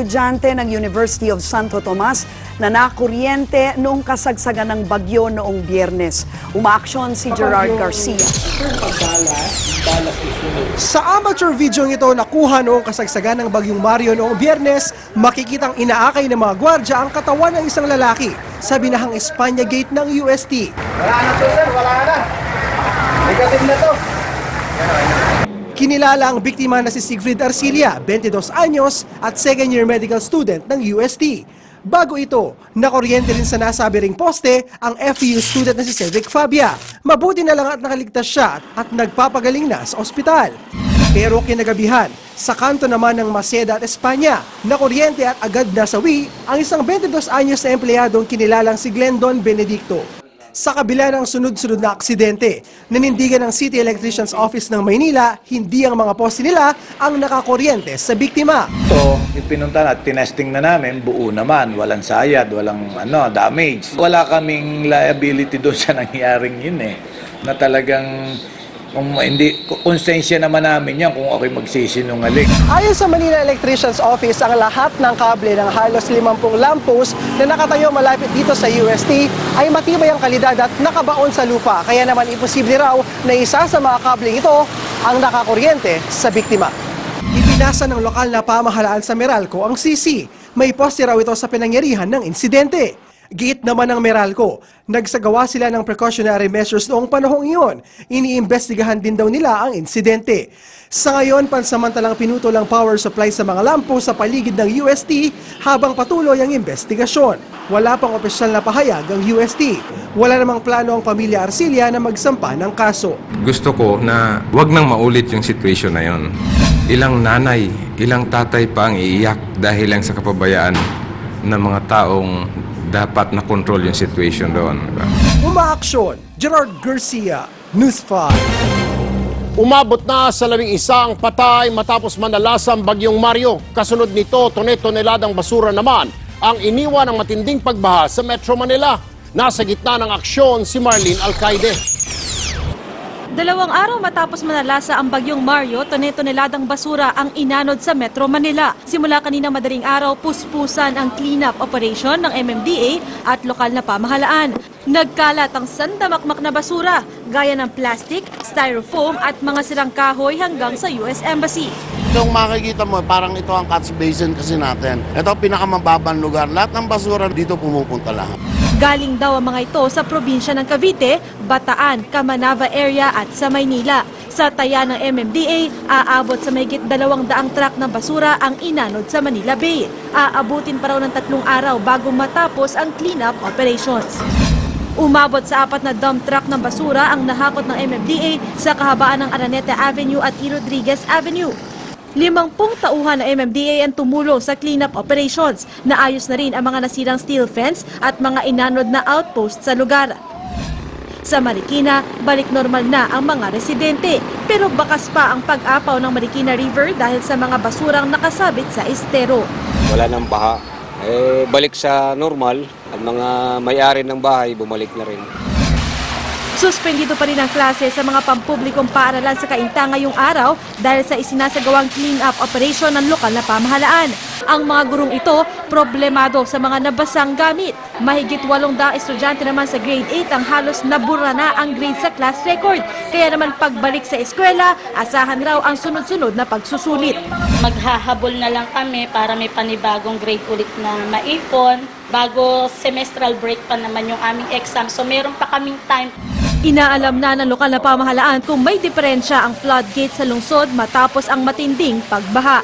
estudyante ng University of Santo Tomas na nakuryente noong kasagsagan ng bagyo noong Biyernes. Umaaksyon si Gerard Garcia. Sa amateur video ito nakuha noong kasagsagan ng bagyong Mario noong Biyernes, makikitang inaakay ng mga gwardya ang katawan ng isang lalaki sa binahang Espanya Gate ng UST. Wala na to sir, wala na. Negative na to. Kinilala ang biktima na si Siegfried Arcilia, 22 anyos at second-year medical student ng UST. Bago ito, nakuryente rin sa nasabi ring poste ang FEU student na si Cedric Fabia. Mabuti na lang at nakaligtas siya at nagpapagaling na sa ospital. Pero kinagabihan, sa kanto naman ng Maceda at Espanya, nakuryente at agad nasawi ang isang 22 anyos na empleyadong kinilalang si Glendon Benedicto. Sa kabila ng sunod-sunod na aksidente, nanindigan ng City Electrician's Office ng Maynila, hindi ang mga poste nila ang nakakuryente sa biktima. Ito, ipinunta na, tinesting na namin, buo naman, walang sayad, walang damage. Wala kaming liability doon sa nangyaring yun na talagang konsensya naman namin yan kung ako'y magsisinungaling. Ayon sa Manila Electrician's Office, ang lahat ng kable ng halos 50 lamppost na nakatayo malapit dito sa UST ay matibay ang kalidad at nakabaon sa lupa. Kaya naman imposible raw na isa sa mga kable ito ang nakakuryente sa biktima. Ipinasa ng lokal na pamahalaan sa Meralco ang CC. May poste raw ito sa pinangyarihan ng insidente. Giit naman ng Meralco, nagsagawa sila ng precautionary measures noong panahong iyon. Iniimbestigahan din daw nila ang insidente. Sa ngayon, pansamantalang pinutol ang power supply sa mga lampo sa paligid ng UST habang patuloy ang investigasyon. Wala pang opisyal na pahayag ang UST. Wala namang plano ang pamilya Arcilia na magsampa ng kaso. Gusto ko na wag nang maulit yung situation na yon. Ilang nanay, ilang tatay pa ang iiyak dahil lang sa kapabayaan ng mga taong dapat na-control yung situation doon. Umaaksyon, Gerard Garcia, News 5. Umabot na sa 11 ang patay matapos manalasa ang bagyong Mario. Kasunod nito, toneladang basura naman ang iniwan ng matinding pagbaha sa Metro Manila. Nasa gitna ng aksyon si Marlene Alcaide. 2 araw matapos manalasa ang bagyong Mario, toneladang basura ang inanod sa Metro Manila. Simula kanina madaling araw, puspusan ang cleanup operation ng MMDA at lokal na pamahalaan. Nagkalat ang sandamakmak na basura, gaya ng plastic, styrofoam at mga sirang kahoy hanggang sa US Embassy. Kung makikita mo, parang ito ang catch basin kasi natin. Ito ang pinakamababang lugar. Lahat ng basura dito pumupunta lahat. Galing daw ang mga ito sa probinsya ng Cavite, Bataan, Camanava area at sa Maynila. Sa taya ng MMDA, aabot sa mahigit 200 truck ng basura ang inanod sa Manila Bay. Aabutin pa raw ng 3 araw bago matapos ang cleanup operations. Umabot sa 4 na dump truck ng basura ang nahakot ng MMDA sa kahabaan ng Araneta Avenue at E. Rodriguez Avenue. 50 tauhan ng MMDA ang tumulong sa cleanup operations. Naayos na rin ang mga nasirang steel fence at mga inanod na outpost sa lugar. Sa Marikina, balik normal na ang mga residente. Pero bakas pa ang pag-apaw ng Marikina River dahil sa mga basurang nakasabit sa estero. Wala nang baha. Balik sa normal at mga may-ari ng bahay bumalik na rin. Suspendido pa rin ang klase sa mga pampublikong paaralan sa Cainta ngayong araw dahil sa isinasagawang clean-up operation ng lokal na pamahalaan. Ang mga gurong ito, problemado sa mga nabasang gamit. Mahigit 800 estudyante naman sa grade 8 ang halos nabura na ang grade sa class record. Kaya naman pagbalik sa eskwela, asahan raw ang sunod-sunod na pagsusulit. Maghahabol na lang kami para may panibagong grade ulit na maipon. Bago semestral break pa naman yung aming exam. So meron pa kaming time. Inaalam na ng lokal na pamahalaan kung may diferensya ang floodgate sa lungsod matapos ang matinding pagbaha.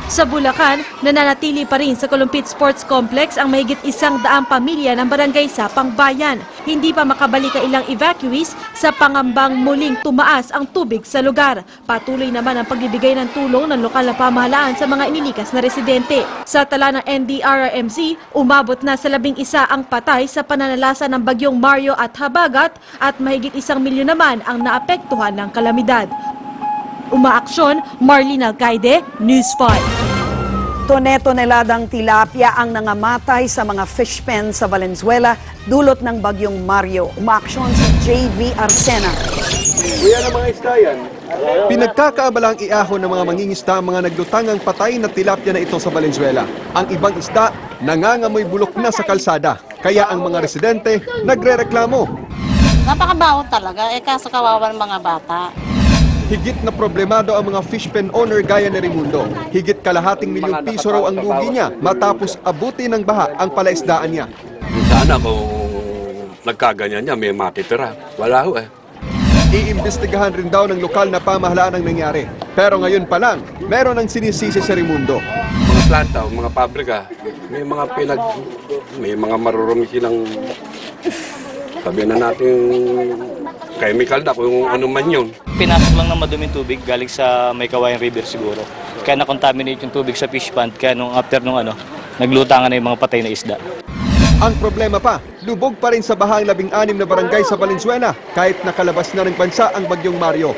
Sa Bulacan, nananatili pa rin sa Columpit Sports Complex ang mahigit 100 pamilya ng barangay Sapang Bayan. Hindi pa makabalik ang ilang evacuees sa pangambang muling tumaas ang tubig sa lugar. Patuloy naman ang pagbibigay ng tulong ng lokal na pamahalaan sa mga inilikas na residente. Sa tala ng NDRRMC, umabot na sa 11 ang patay sa pananalasa ng bagyong Mario at Habagat at mahigit 1 milyon naman ang naapektuhan ng kalamidad. Umaaksyon, Marlene Alcaide, News 5. Toneladang tilapia ang nangamatay sa mga fish pen sa Valenzuela dulot ng bagyong Mario. Umaaksyon si JV Arsena. Kuya ng mga isda yan. Pinagkakaabalang iahon ng mga mangingisda ang mga naglutangang patay na tilapia na ito sa Valenzuela. Ang ibang isda nangangamoy bulok na sa kalsada. Kaya ang mga residente nagrereklamo. Napakabaho talaga, kaso kawawa ng mga bata. Higit na problemado ang mga fish pen owner gaya ni Raimundo. Higit kalahating milyong piso raw ang lugi niya matapos abutin ng baha ang palaisdaan niya. Sana kung nagkaganyan niya, may matitira. Wala ho eh. Iimbestigahan rin daw ng lokal na pamahalaan ang nangyari. Pero ngayon pa lang, meron ang sinisisi sa Raimundo. Mga planta, mga pabrika, may mga marurumi silang, sabihin na natin, chemical na kung ano man yun. Pinasok lang ng maduming tubig galing sa May Kawayan River siguro. Kaya na-contaminate yung tubig sa fish pond, kaya after naglutangan na yung mga patay na isda. Ang problema pa, lubog pa rin sa baha ang 16 na barangay sa Valenzuela kahit nakalabas na ng bansa ang bagyong Mario.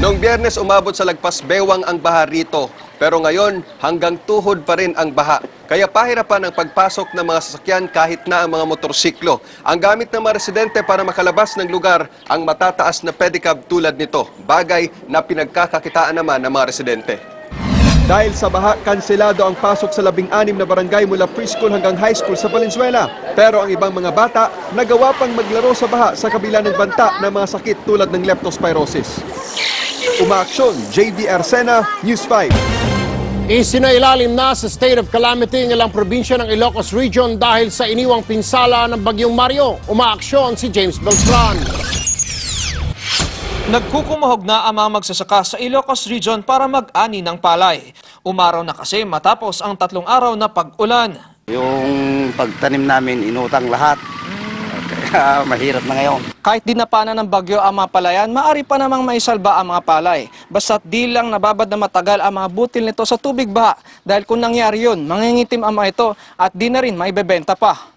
Noong Biyernes umabot sa lagpas bewang ang baha rito, pero ngayon hanggang tuhod pa rin ang baha. Kaya pahirapan ang pagpasok ng mga sasakyan kahit na ang mga motorsiklo. Ang gamit ng mga residente para makalabas ng lugar ang matataas na pedicab tulad nito, bagay na pinagkakakitaan naman ng mga residente. Dahil sa baha, kanselado ang pasok sa 16 na barangay mula preschool hanggang high school sa Valenzuela. Pero ang ibang mga bata, nagawa pang maglaro sa baha sa kabila ng banta ng mga sakit tulad ng leptospirosis. Umaaksyon, JV Arcena, News 5. Isinailalim na sa state of calamity ng ilang probinsya ng Ilocos Region dahil sa iniwang pinsala ng bagyong Mario. Umaaksyon si James Beltran. Nagkukumahog na ang mga magsasaka sa Ilocos Region para mag-ani ng palay. Umaraw na kasi matapos ang 3 araw na pag-ulan. Yung pagtanim namin, inutang lahat. Kaya mahirap na ngayon. Kahit di napana ng bagyo ang mga palayan, maaari pa namang maisalba ang mga palay. Basta't di lang nababad na matagal ang mga butil nito sa tubig baha. Dahil kung nangyari yun, mangingitim ang mga ito at di na rin maibebenta pa.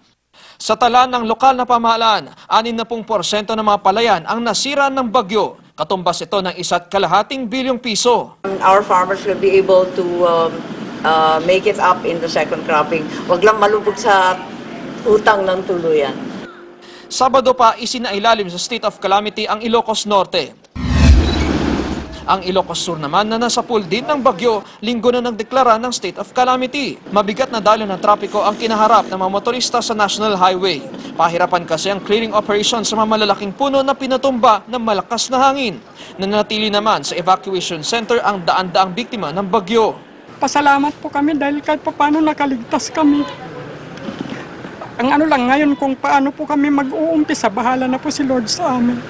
Sa tala ng lokal na pamahalaan, 60% ng mga palayan ang nasira ng bagyo. Katumbas ito ng 1.2 bilyong piso. Our farmers will be able to make it up in the second cropping. Huwag lang malubog sa utang ng tuluyan. Sabado pa isinailalim sa state of calamity ang Ilocos Norte. Ang Ilocos Sur naman na nasa pool din ng bagyo, linggo na nagdeklara ng state of calamity. Mabigat na daloy ng trapiko ang kinaharap ng mga motorista sa National Highway. Pahirapan kasi ang clearing operation sa mga malalaking puno na pinatumba ng malakas na hangin. Nanatili naman sa evacuation center ang daan-daang biktima ng bagyo. Pasalamat po kami dahil kahit paano nakaligtas kami. Ang ano lang ngayon kung paano po kami mag-uumpisa, bahala na po si Lord sa amin.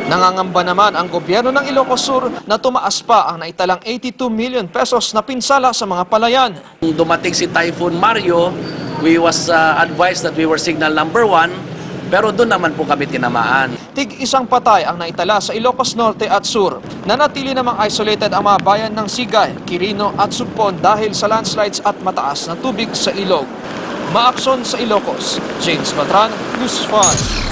Nangangamba naman ang gobyerno ng Ilocos Sur na tumaas pa ang naitalang 82 million pesos na pinsala sa mga palayan. Dumating si Typhoon Mario, we was advised that we were signal number 1, pero doon naman po kami tinamaan. Tig-isang patay ang naitala sa Ilocos Norte at Sur. Nanatili namang isolated ang mga bayan ng Sigay, Quirino at Sugpon dahil sa landslides at mataas na tubig sa ilog. Maaksyon sa Ilocos, James Beltran, News 5.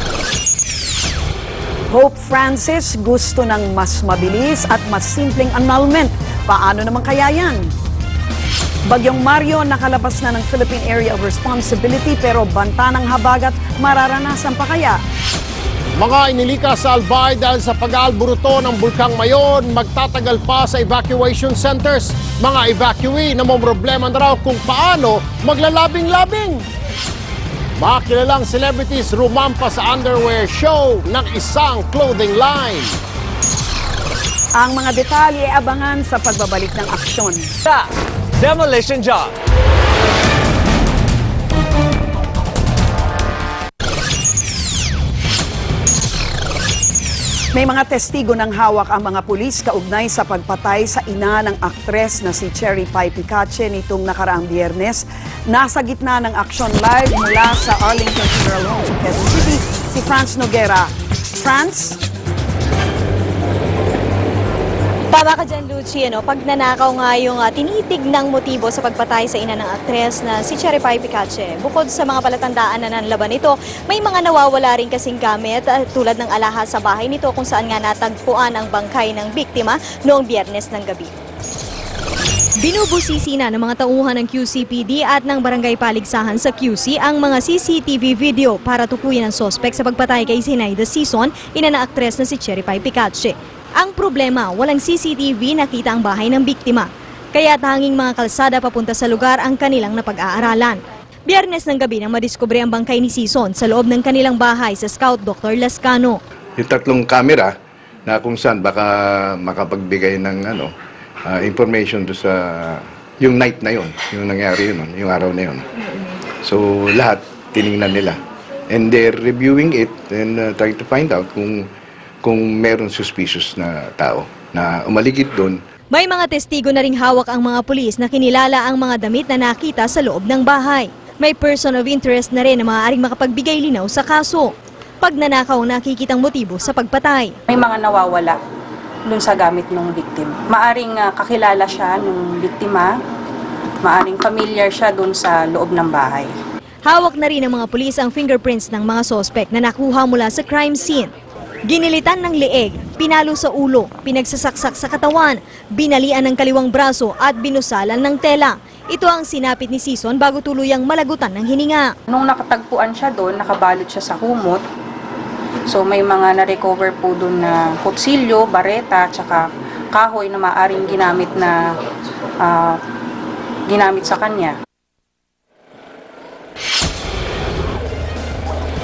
Hope Francis gusto ng mas mabilis at mas simpleng annulment. Paano naman kaya yan? Bagyong Mario nakalabas na ng Philippine Area of Responsibility pero banta ng habagat mararanasan pa kaya? Mga inilikas sa Albay dahil sa pag-aalburuto ng Bulkang Mayon, magtatagal pa sa evacuation centers. Mga evacuee na may problema na raw kung paano maglalabing-labing. Mga kilalang celebrities rumampa sa underwear show ng isang clothing line. Ang mga detalye abangan sa pagbabalik ng aksyon. Demolition Job. May mga testigo ng hawak ang mga pulis kaugnay sa pagpatay sa ina ng aktres na si Cherry Pie Picache nitong nakaraang Biyernes. Nasa gitna ng aksyon live mula sa Arlington Funeral Home sa Quezon City, si Franz Noguera. Franz? Tama ka dyan, Lucy. Pag nanakaw nga yung tinitig ng motibo sa pagpatay sa ina ng aktres na si Cherry Pie Picache. Bukod sa mga palatandaan na nanlaban nito, may mga nawawala rin kasing gamit tulad ng alahas sa bahay nito kung saan nga natagpuan ang bangkay ng biktima noong Biyernes ng gabi. Binubusisi na ng mga tauhan ng QCPD at ng Barangay Paligsahan sa QC ang mga CCTV video para tukuyin ang sospek sa pagpatay kay Zenaida Sison, ina ng aktres na si Cherry Pie Picache. Ang problema, walang CCTV nakita ang bahay ng biktima. Kaya tanging mga kalsada papunta sa lugar ang kanilang napag-aaralan. Biyernes ng gabi nang madiskubre ang bangkay ni Sison sa loob ng kanilang bahay sa Scout Dr. Lascano. Yung 3 camera na kung saan baka makapagbigay ng information do sa yung night na yon, yung nangyari yun, yung araw na yun. So lahat tiningnan nila. And they're reviewing it and trying to find out kung meron suspicious na tao na umaligid doon. May mga testigo na ring hawak ang mga pulis na kinilala ang mga damit na nakita sa loob ng bahay. May person of interest na rin na maaaring makapagbigay linaw sa kaso. Pag nanakaw, nakikitang motibo sa pagpatay. May mga nawawala dun sa gamit ng victim. Maaring kakilala siya ng biktima, maaring familiar siya dun sa loob ng bahay. Hawak na rin ng mga pulis ang fingerprints ng mga sospek na nakuha mula sa crime scene. Ginilitan ng leeg, pinalo sa ulo, pinagsasaksak sa katawan, binalian ng kaliwang braso at binusalan ng tela. Ito ang sinapit ni Sison bago tuluyang malagutan ng hininga. Nung nakatagpuan siya doon, nakabalot siya sa kumot. So may mga na-recover po doon na kutsilyo, bareta, tsaka kahoy na maaring ginamit sa kanya.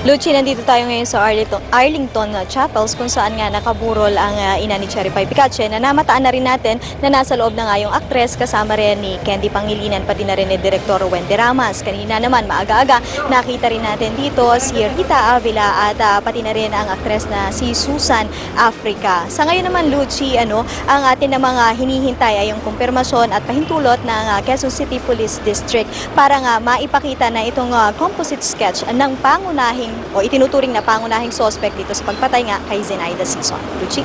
Lucy, nandito tayo ngayon sa Arlington Chapels kung saan nga nakaburol ang ina ni Cherry Pie Picache na namataan na rin natin na nasa loob na nga yung aktres kasama rin ni Candy Pangilinan pati na rin ni Direktor Wendy Ramas. Kanina naman maaga-aga nakita rin natin dito si Rita Avila at pati na rin ang aktres na si Susan Africa. Sa ngayon naman Lucy, ang atin na mga hinihintay ay yung kumpirmasyon at pahintulot ng Quezon City Police District para nga maipakita na itong composite sketch ng pangunahing o itinuturing na pangunahing suspect dito sa pagpatay nga kay Zenaida Sison. Lucy?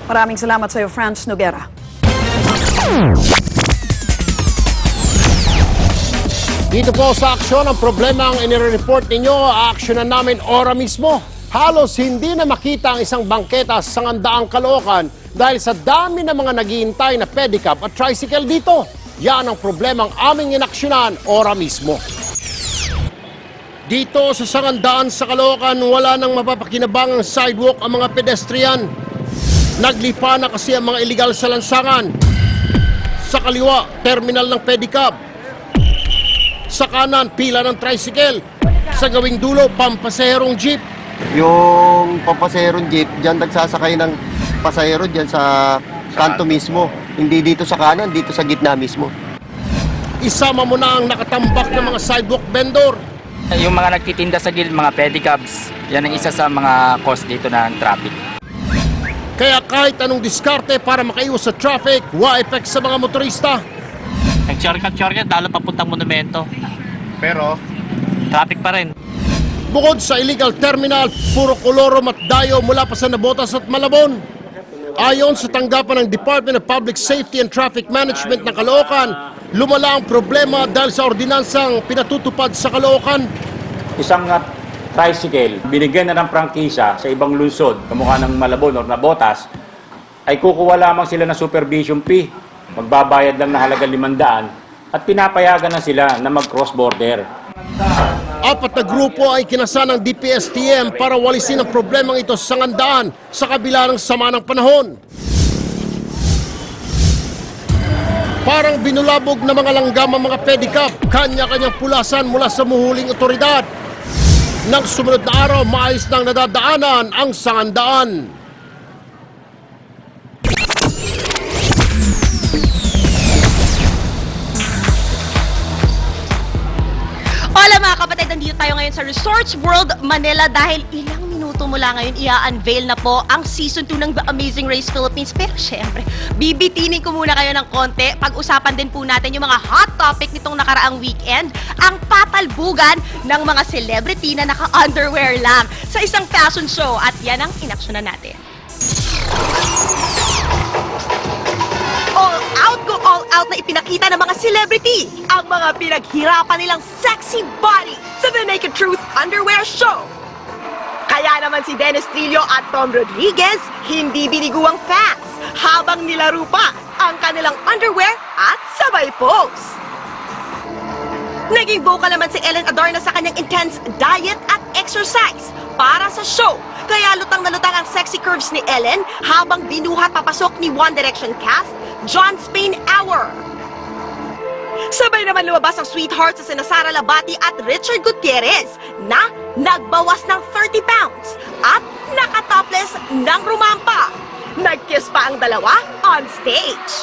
Maraming salamat sa iyo, Franz Noguera. Dito po sa aksyon, ang problema ang inire-report ninyo, aaksyonan namin ora mismo. Halos hindi na makita ang isang bangketa sa Sangandaang Caloocan dahil sa dami ng mga naghihintay na pedicab at tricycle dito. Yan ang problema ang aming inaksyonan ora mismo. Dito sa Sangandaan sa Caloocan, wala nang mapapakinabangang sidewalk ang mga pedestrian. Naglipa na kasi ang mga iligal sa lansangan. Sa kaliwa, terminal ng pedicab. Sa kanan, pila ng tricycle. Sa gawing dulo, pampasaherong jeep. Yung pampasaherong jeep, dyan nagsasakay ng pasahero dyan sa kanto mismo. Hindi dito sa kanan, dito sa gitna mismo. Isama mo na ang nakatambak ng mga sidewalk vendor. Yung mga nagtitinda sa gilid, mga pedicabs, yan ang isa sa mga cause dito ng traffic. Kaya kahit anong diskarte para makaiwas sa traffic, wa-effect sa mga motorista. Nag-shortcut, lalo papuntang monumento. Pero, traffic pa rin. Bukod sa illegal terminal, puro kolorom at dayo mula pa sa Nabotas at Malabon. Ayon sa tanggapan ng Department of Public Safety and Traffic Management ng Caloocan, lumala ang problema dahil sa ordinansang pinatutupad sa Caloocan. Isang tricycle, binigyan na ng prangkisa sa ibang lungsod, kamukha ng Malabon o Nabotas, ay kukuha lamang sila ng supervision fee. Magbabayad lang na halagang 500 at pinapayagan na sila na mag-cross border. 4 na grupo ay kinasa ng DPSTM para walisin ang problemang ito sa Sangandaan sa kabila ng sama ng panahon. Parang binulabog na mga langgam ang mga pedicab, kanya-kanyang pulasan mula sa muhuling otoridad. Nang sumunod na araw, maayos nang nadadaanan ang Sangandaan. Hola mga kapatid, nandito tayo ngayon sa Resorts World Manila dahil ilang minuto mula ngayon i-unveil na po ang Season 2 ng The Amazing Race Philippines. Pero syempre, bibitinin ko muna kayo ng konti. Pag-usapan din po natin yung mga hot topic nitong nakaraang weekend, ang patalbugan ng mga celebrity na naka-underwear lang sa isang fashion show. At yan ang inaksyonan natin. All out na ipinakita ng mga celebrity ang mga pinaghirapan nilang sexy body sa The Naked Truth Underwear Show. Kaya naman si Dennis Trillo at Tom Rodriguez hindi biniguang fans habang nilaro pa ang kanilang underwear at sabay pose. Naging vocal naman si Ellen Adarna sa kanyang intense diet at exercise para sa show Kaya lutang na lutang ang sexy curves ni Ellen habang binuhat papasok ni One Direction cast, John Spain Hour. Sabay naman lumabas ang sweetheart sa sina Sara Labati at Richard Gutierrez na nagbawas ng 30 pounds at nakatopless ng rumampa. Nag-kiss pa ang dalawa on stage.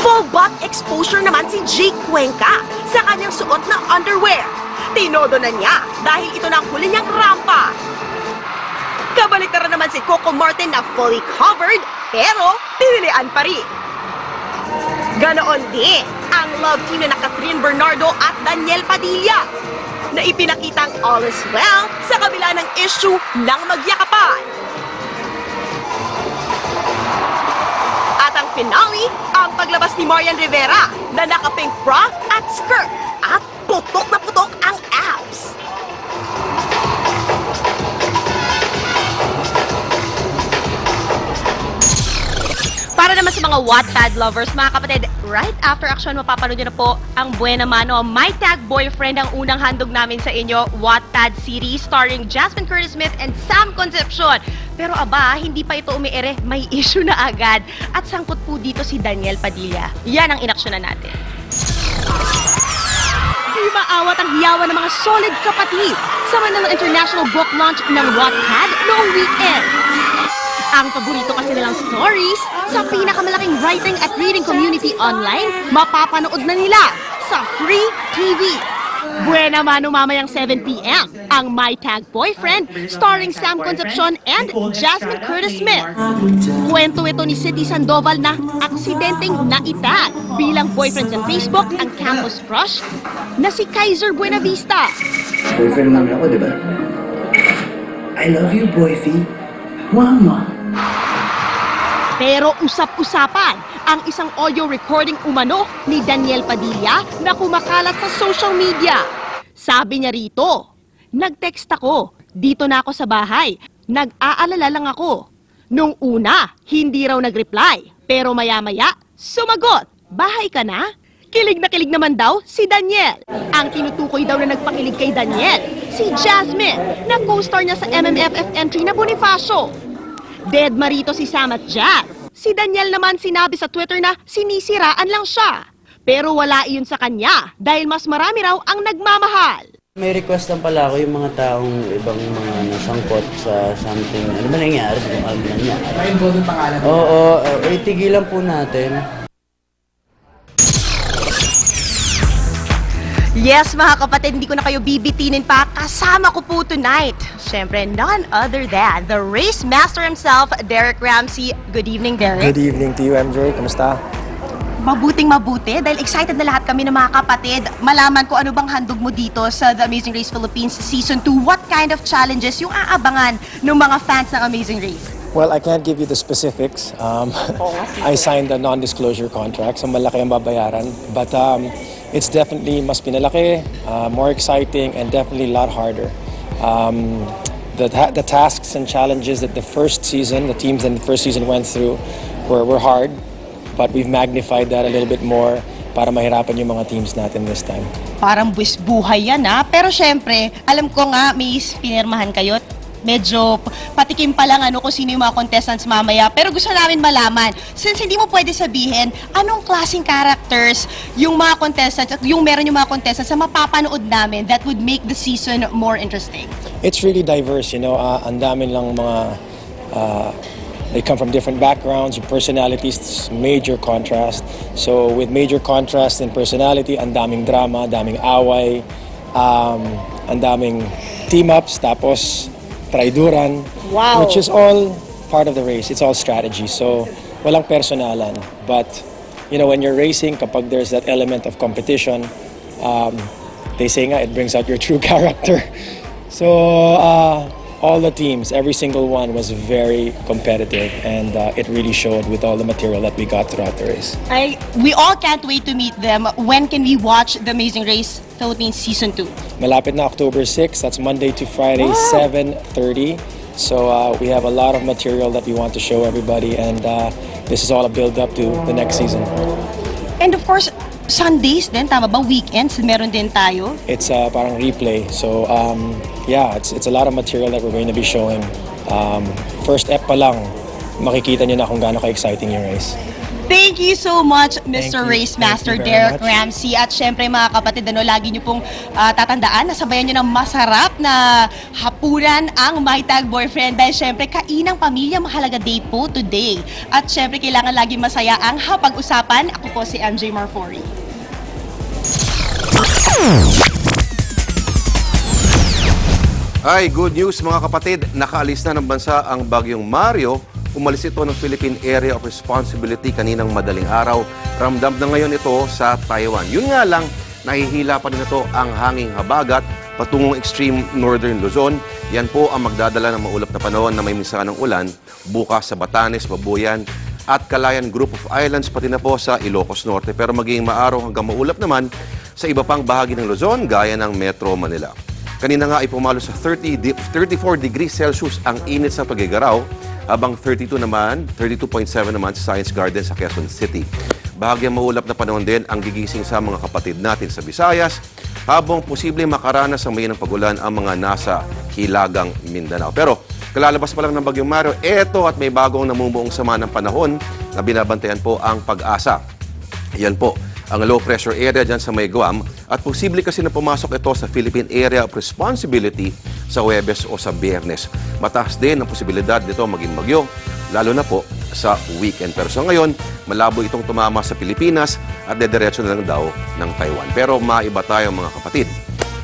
Full butt exposure naman si Jake Cuenca sa kanyang suot na underwear. Tinodo na niya dahil ito na ang huli niyang rampa. Kabaliktaran naman si Coco Martin na fully covered pero pinilian pa rin. Ganoon din ang love team na Catherine Bernardo at Daniel Padilla na ipinakitang all is well sa kabila ng issue ng magyakapan. At ang finale, ang paglabas ni Marian Rivera na naka-pink bra at skirt at putok na putok ang abs. Para naman sa mga Wattpad lovers, mga kapatid, right after action, mapapanood nyo na po ang Buena Mano, My Tag Boyfriend, ang unang handog namin sa inyo, Wattpad series starring Jasmine Curtis Smith and Sam Concepcion. Pero aba, hindi pa ito umiere, may issue na agad. At sangkot po dito si Daniel Padilla. Yan ang inaksyonan natin. Di maawat ang hiyawan ng mga solid kapatid sa Manila International Book Launch ng Wattpad noong weekend. Ang paborito kasi nilang stories sa pinakamalaking writing at reading community online, mapapanood na nila sa Free TV. Buena Mano mamayang 7 p.m. ang My Tag Boyfriend starring Sam Concepcion and Jasmine Curtis Smith. Kwento ito ni City Sandoval na aksidenteng naitag bilang boyfriend sa Facebook ang campus crush na si Kaiser Buenavista. Boyfriend namin ako, di ba? I love you, boyfie. Mama. Pero usap-usapan ang isang audio recording umano ni Daniel Padilla na kumakalat sa social media. Sabi niya rito, nag-text ako, dito na ako sa bahay, nag-aalala lang ako. Nung una, hindi raw nag-reply, pero maya-maya, sumagot, bahay ka na? Kilig na kilig naman daw si Daniel. Ang tinutukoy daw na nagpakilig kay Daniel, si Jasmine, na co-star niya sa MMFF entry na Bonifacio. Dead marito si Sam at Jazz. Si Daniel naman sinabi sa Twitter na sinisiraan lang siya. Pero wala iyon sa kanya dahil mas marami raw ang nagmamahal. May request lang pala ako yung mga taong ibang mga nasangkot sa something. Ano ba nangyari? Kung alam na niya. May involved yung pangalan? Oo, tigilan po natin. Yes, mga kapatid, hindi ko na kayo bibitinin pa. Kasama ko po tonight. Siyempre, none other than the race master himself, Derek Ramsey. Good evening, Derek. Good evening to you, MJ. Kamusta? Mabuting mabuti dahil excited na lahat kami ng mga kapatid. Malaman ko ano bang handog mo dito sa The Amazing Race Philippines Season 2. What kind of challenges yung aabangan ng mga fans ng Amazing Race? Well, I can't give you the specifics. I signed a non-disclosure contract, so malaki ang babayaran. But it's definitely mas pinalaki, more exciting, and definitely a lot harder. The tasks and challenges that the first season, the teams in the first season went through were hard, but we've magnified that a little bit more para mahirapan yung mga teams natin this time. Parang buhay yan ha. Pero syempre, alam ko nga may pinirmahan kayo. Medyo patikim pa lang kung sino yung mga contestants mamaya. Pero gusto namin malaman, since hindi mo pwede sabihin, anong klaseng characters yung mga contestants at yung meron yung mga contestants na mapapanood namin that would make the season more interesting? It's really diverse, you know. Ang dami lang mga... they come from different backgrounds, personalities, major contrast. So with major contrast in personality, ang daming drama, daming away, ang daming team-ups, tapos traiduran, wow. Which is all part of the race. It's all strategy. So, walang personalan. But, you know, when you're racing, kapag there's that element of competition, they say nga, it brings out your true character. So, all the teams, every single one was very competitive, and it really showed with all the material that we got throughout the race. We all can't wait to meet them. When can we watch The Amazing Race Philippines Season 2? Malapit na October 6. That's Monday to Friday, 7:30. So we have a lot of material that we want to show everybody, and this is all a build-up to the next season. And of course, Sundays din, tama ba? Weekends, meron din tayo? It's parang replay. So, yeah, it's a lot of material that we're going to be showing. First ep pa lang, makikita niyo na kung gaano ka-exciting yung race. Thank you so much, Mr. Race Master Thank you very Derek much. Ramsey. At syempre mga kapatid, lagi niyo pong tatandaan na sabayan niyo ng masarap na hapunan ang My Tag Boyfriend. Dahil syempre, kainang pamilya, mahalaga day po today. At syempre, kailangan lagi masaya ang hapag-usapan. Ako po si MJ Marfori. Ay, good news mga kapatid. Nakaalis na ng bansa ang Bagyong Mario. Umalis ito ng Philippine Area of Responsibility kaninang madaling araw. Ramdam na ngayon ito sa Taiwan. Yun nga lang, nahihila pa rin ito ang hanging habagat patungong extreme northern Luzon. Yan po ang magdadala ng maulap na panahon na may minsanang ulan bukas sa Batanes, Babuyan at Calayan Group of Islands, pati na po sa Ilocos Norte. Pero magiging maaraw hanggang maulap naman sa iba pang bahagi ng Luzon gaya ng Metro Manila. Kanina nga ay pumalo sa 34 degrees Celsius ang init sa Tuguegarao, habang 32.7 naman sa Science Garden sa Quezon City. Bahagyang maulap na panahon din ang gigising sa mga kapatid natin sa Visayas, habang posible makaranas ng mayinang pagulan ang mga nasa Hilagang Mindanao. Pero kalalabas pa lang ng Bagyong Mario, eto at may bagong namumuong sama ng panahon na binabantayan po ang Pag-asa. Yan po ang low pressure area dyan sa may Guam at posible kasi na pumasok ito sa Philippine Area of Responsibility sa Huwebes o sa Biyernes. Mataas din ang posibilidad nito maging bagyo, lalo na po sa weekend. Pero sa ngayon, malabo itong tumama sa Pilipinas at dediretso na lang daw ng Taiwan. Pero maiba tayo mga kapatid.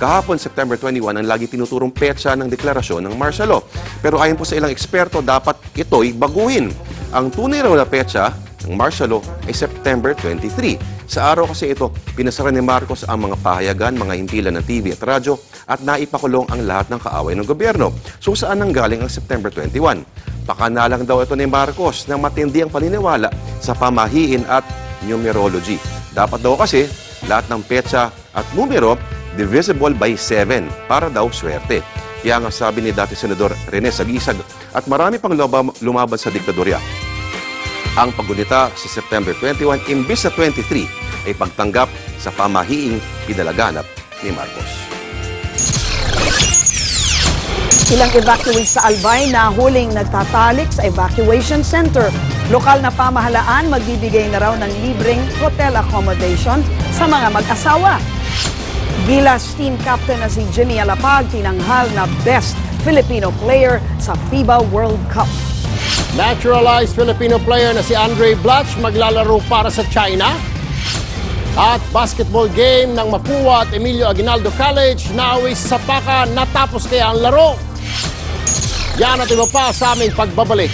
Kahapon, September 21, ang lagi tinuturong petsa ng deklarasyon ng martial law. Pero ayon po sa ilang eksperto, dapat ito'y baguhin. Ang tunay raw na petsa ng martial law ay September 23. Sa araw kasi ito, pinasara ni Marcos ang mga pahayagan, mga himpilan ng TV at radyo at naipakulong ang lahat ng kaaway ng gobyerno. So saan nanggaling ang September 21? Pakanalang daw ito ni Marcos na matindi ang paniniwala sa pamahiin at numerology. Dapat daw kasi lahat ng petsa at numero divisible by 7 para daw swerte. Kaya nga sabi ni dati Senador Rene Sagisag at marami pang lumaban sa diktadorya. Ang paggunita sa September 21 imbis sa 23 ay pagtanggap sa pamahiing pinalaganap ni Marcos. Ilang evacuees sa Albay na huling nagtatalik sa evacuation center. Lokal na pamahalaan magbibigay na raw ng libreng hotel accommodation sa mga mag-asawa. Gilas team captain na si Jimmy Alapag tinanghal na best Filipino player sa FIBA World Cup. Naturalized Filipino player na si Andre Blatch maglalaro para sa China. At basketball game ng Mapua at Emilio Aguinaldo College naawis sa Paka, natapos kaya ang laro. Yan at iba pa sa aming pagbabalik.